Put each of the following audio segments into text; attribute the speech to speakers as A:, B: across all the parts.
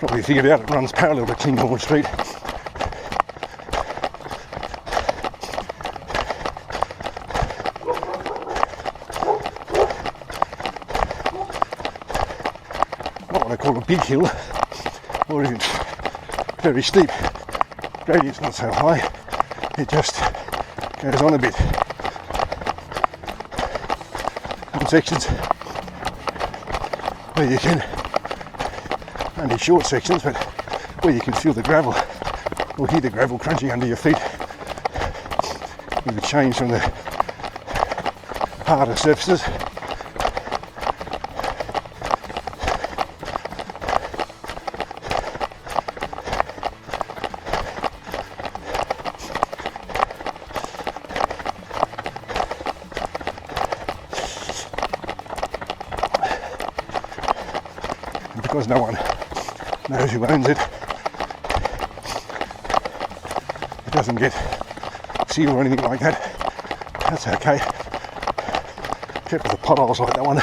A: Probably figured out it runs parallel to Kinghorn Street. Not what I call a big hill, or even very steep. Gradient's not so high, it just goes on a bit. Some sections where you can, only short sections, but where you can feel the gravel or hear the gravel crunching under your feet with the change from the harder surfaces. Because no one knows who owns it, it doesn't get sealed or anything like that. That's okay. Except for the potholes like that one.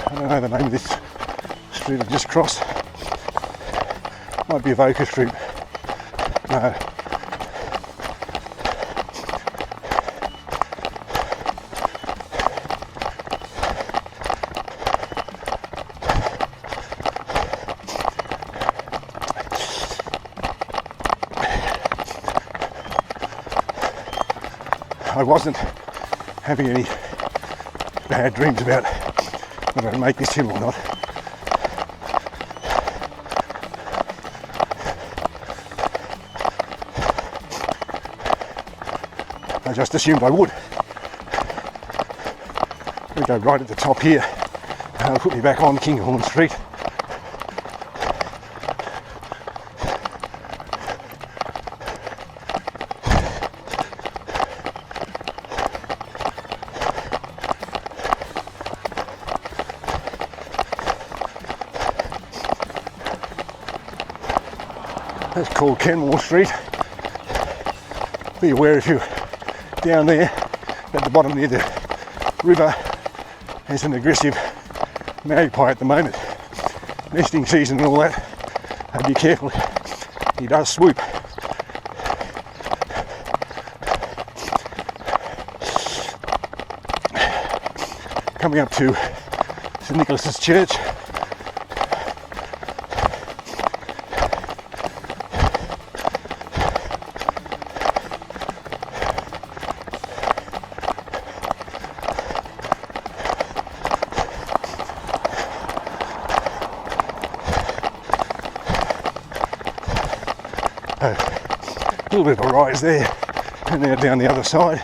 A: I don't know the name of this street I've just crossed. Might be Avoca Street. No. I wasn't having any bad dreams about whether I'd make this hill or not. I just assumed I would. We go right at the top here, and it'll put me back on Kinghorn Street. That's called Kenmore Street. Be aware if you're down there at the bottom near the river, there's an aggressive magpie at the moment. Nesting season and all that. And be careful, he does swoop. Coming up to St Nicholas's Church. A little bit of a rise there, and now down the other side.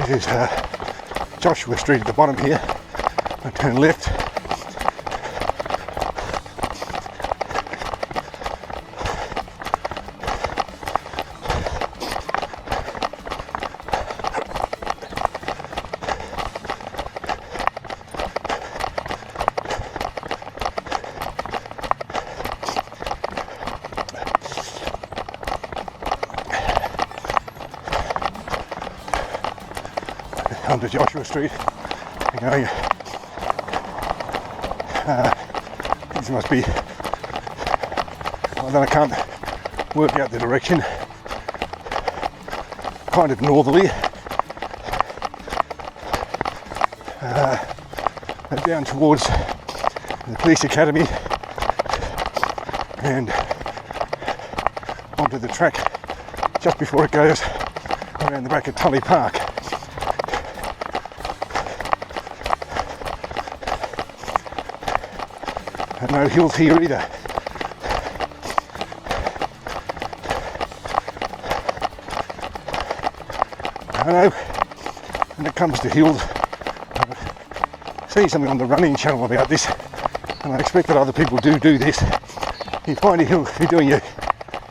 A: This is Joshua Street at the bottom here. I turn left. Onto Joshua Street. Going, this must be, I can't work out the direction. Kind of northerly. Down towards the police academy and onto the track just before it goes around the back of Tully Park. And no hills here either. I know when it comes to hills, I've seen something on the running channel about this, and I expect that other people do this. You find a hill, if you're doing your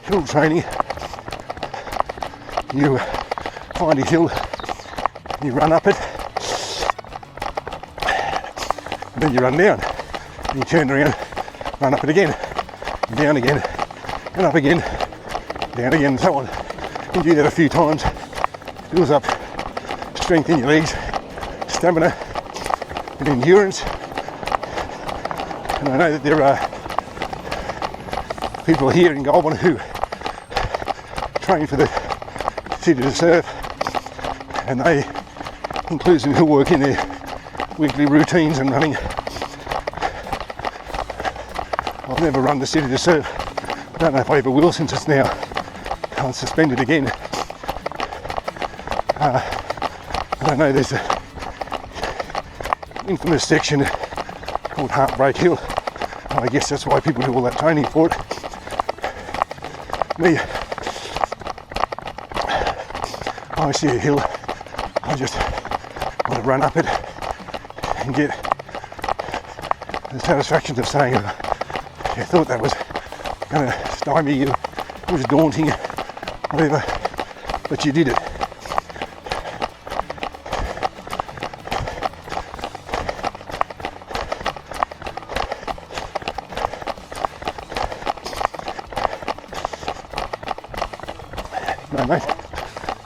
A: hill training, you find a hill, you run up it, and then you run down, and you turn around, run up it again, down again, and up again, down again, and so on. You do that a few times, builds up strength in your legs, stamina, and endurance. And I know that there are people here in Goulburn who train for the City to Surf, and they include some hill work in their weekly routines and running. I've never run the City to Surf. I don't know if I ever will, since it's now suspended again. I know there's an infamous section called Heartbreak Hill. I guess that's why people do all that training for it. Me, I see a hill, I just want to run up it and get the satisfaction of saying, I thought that was going to stymie you, it was daunting, whatever, but you did it. No, mate.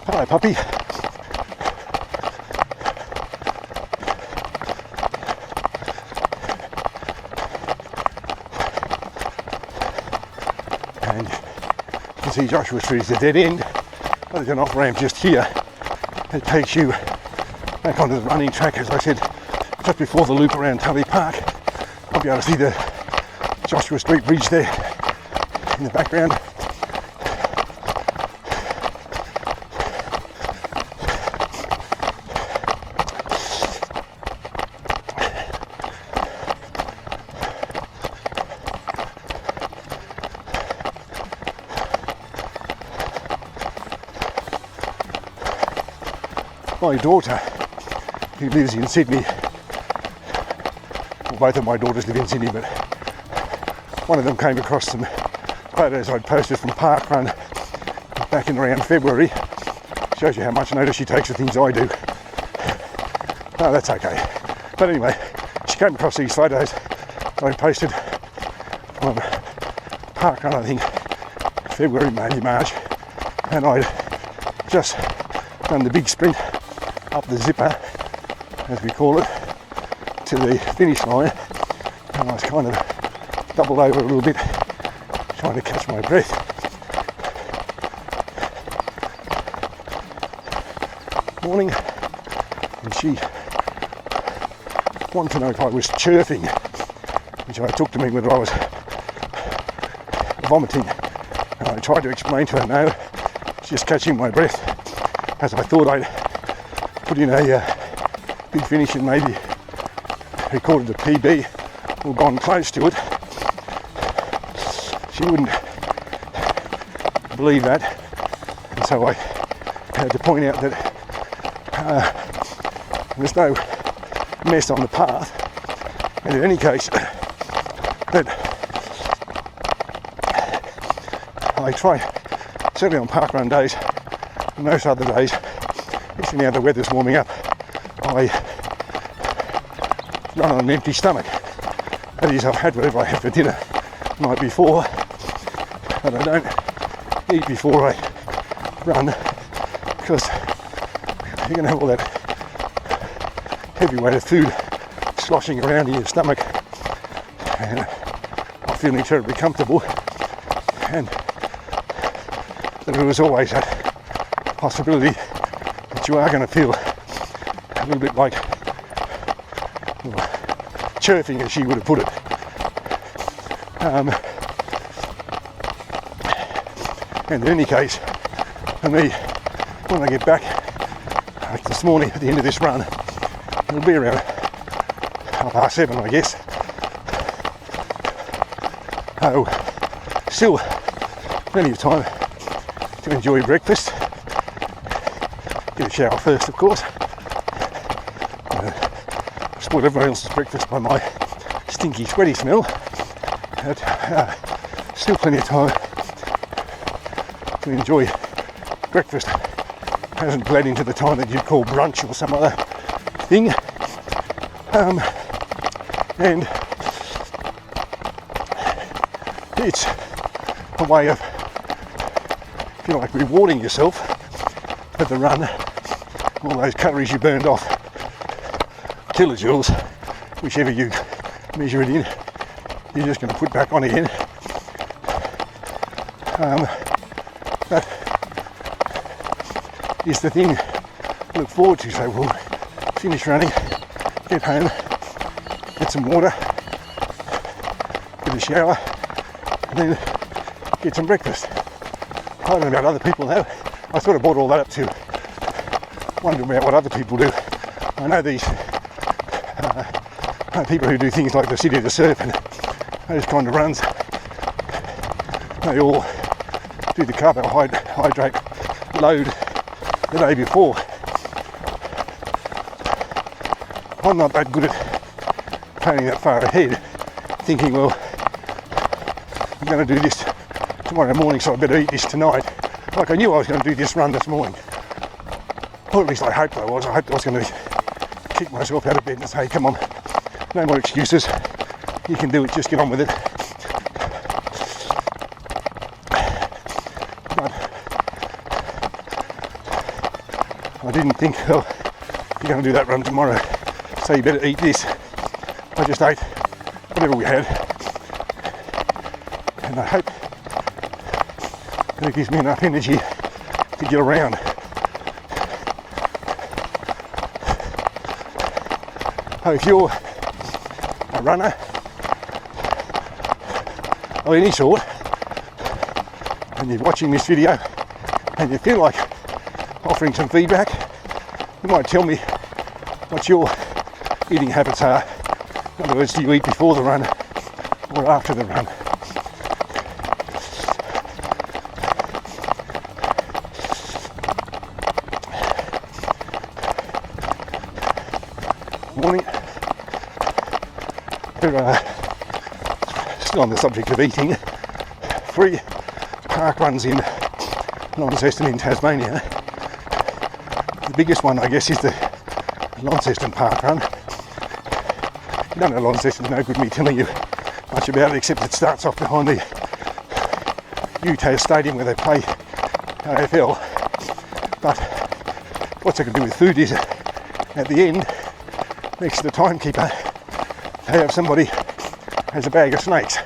A: Hello, puppy. And you can see Joshua Street is a dead end, but there's an off ramp just here that takes you back onto the running track, as I said, just before the loop around Tully Park. I'll be able to see the Joshua Street Bridge there in the background. My daughter, who lives in Sydney, well, both of my daughters live in Sydney, but one of them came across some photos I'd posted from Parkrun back in around February. Shows you how much notice she takes of things I do. No, that's okay. But anyway, she came across these photos I posted on Parkrun, I think, February, maybe March, and I'd just done the big sprint up the zipper, as we call it, to the finish line, and I was kind of doubled over a little bit, trying to catch my breath. Morning, and she wanted to know if I was chirping, which I took to mean whether I was vomiting, and I tried to explain to her, no, it's just catching my breath, as I thought I'd put in a big finish and maybe recorded a PB or gone close to it. She wouldn't believe that, and so I had to point out that there's no mess on the path, and in any case that I try, certainly on parkrun days and most other days, especially now the weather's warming up, I run on an empty stomach. That is, I've had whatever I had for dinner the night before, but I don't eat before I run, because you're going to have all that heavy weight of food sloshing around in your stomach, and not feeling terribly comfortable, and there was always that possibility that you are going to feel a little bit like chirping, as she would have put it. And in any case, for me, when I get back, like this morning at the end of this run, it'll be around 7:30, I guess. Oh, still plenty of time to enjoy breakfast. Get a shower first, of course. Spoil everyone else's breakfast by my stinky, sweaty smell. But still plenty of time to enjoy breakfast. Hasn't bled into the time that you'd call brunch or some other thing. And it's a way of, if you like, rewarding yourself for the run. All those calories you burned off, kilojoules, whichever you measure it in, you're just going to put back on again. That is the thing I look forward to. So we'll finish running, get home, get some water, get a shower, and then get some breakfast. I don't know about other people now. I sort of brought all that up to wonder about what other people do. I know these people who do things like the City to Surf and those kind of runs, they all do the carbohydrate load the day before. I'm not that good at planning that far ahead, thinking, well, I'm going to do this tomorrow morning, so I better eat this tonight. Like I knew I was going to do this run this morning. Or at least I hoped I was. I hoped I was going to kick myself out of bed and say, come on, no more excuses. You can do it, just get on with it. But I didn't think, oh, you're going to do that run tomorrow, so you better eat this. I just ate whatever we had. And I hope that it gives me enough energy to get around. So if you're a runner of any sort and you're watching this video and you feel like offering some feedback, you might tell me what your eating habits are. In other words, do you eat before the run or after the run? Morning. We're still on the subject of eating. 3 park runs in Launceston in Tasmania. The biggest one, I guess, is the Launceston Park Run. You don't know Launceston, no good me telling you much about it, except it starts off behind the UTAS Stadium where they play AFL. But what's it got to do with food is at the end, next to the timekeeper, they have somebody has a bag of snakes.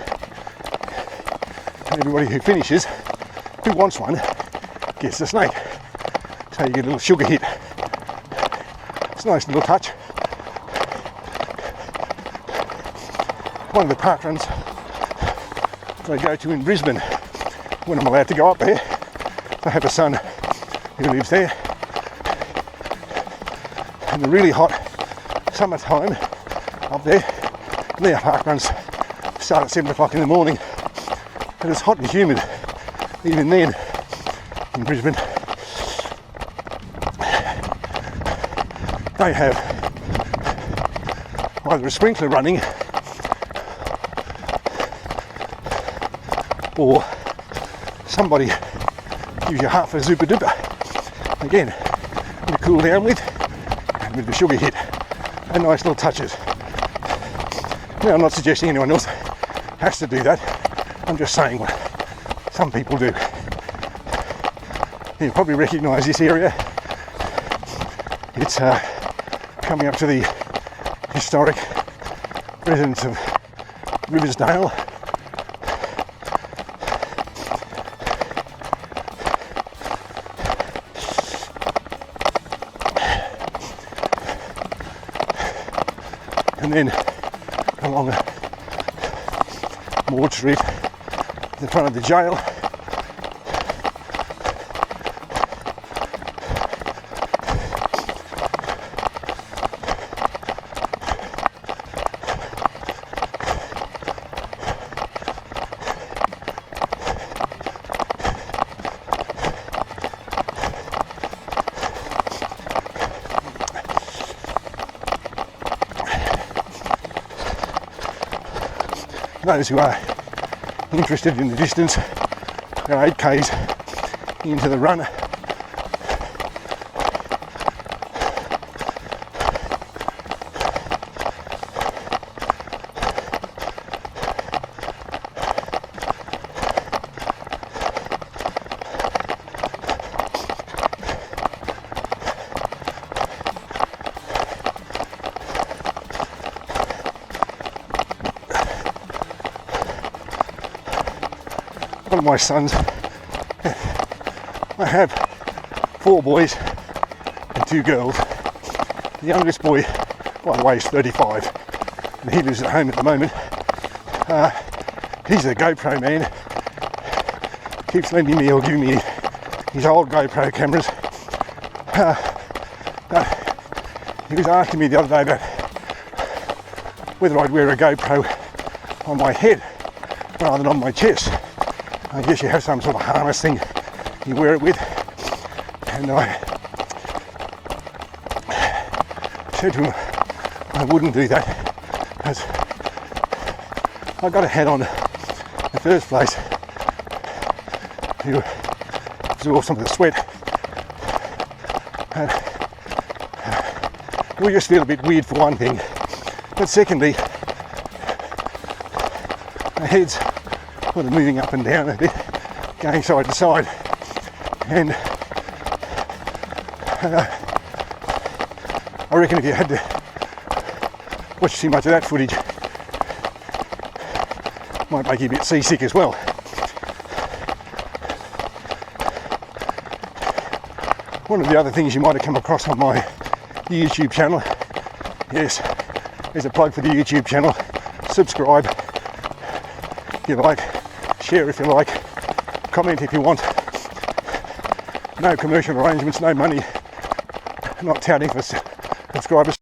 A: And everybody who finishes, who wants one, gets the snake. So you get a little sugar hit. It's a nice little touch. One of the park runs I go to in Brisbane when I'm allowed to go up there. I have a son who lives there. In the really hot summertime up there, their park runs start at 7 o'clock in the morning, and it's hot and humid even then in Brisbane. They have either a sprinkler running or somebody gives you half a Zupa Duper, again, to cool down with, and with the sugar hit, and nice little touches. Now, I'm not suggesting anyone else has to do that. I'm just saying what some people do. You probably recognise this area. It's coming up to the historic residence of Riversdale. And then along Maud Street, in front of the jail, those who are interested in the distance, there are 8Ks into the run. One of my sons, I have 4 boys and 2 girls. The youngest boy, by the way, is 35 and he lives at home at the moment. He's a GoPro man, keeps lending me or giving me his old GoPro cameras. He was asking me the other day about whether I'd wear a GoPro on my head rather than on my chest. I guess you have some sort of harness thing you wear it with, and I said to him I wouldn't do that because I got a hat on in the first place to absorb some of the sweat, and we just feel a bit weird for one thing, but secondly our heads sort of moving up and down a bit, going side to side, and I reckon if you had to watch too much of that footage, it might make you a bit seasick as well. One of the other things you might have come across on my YouTube channel, yes, there's a plug for the YouTube channel, subscribe if you like, share if you like, comment if you want. No commercial arrangements, no money, not touting for subscribers.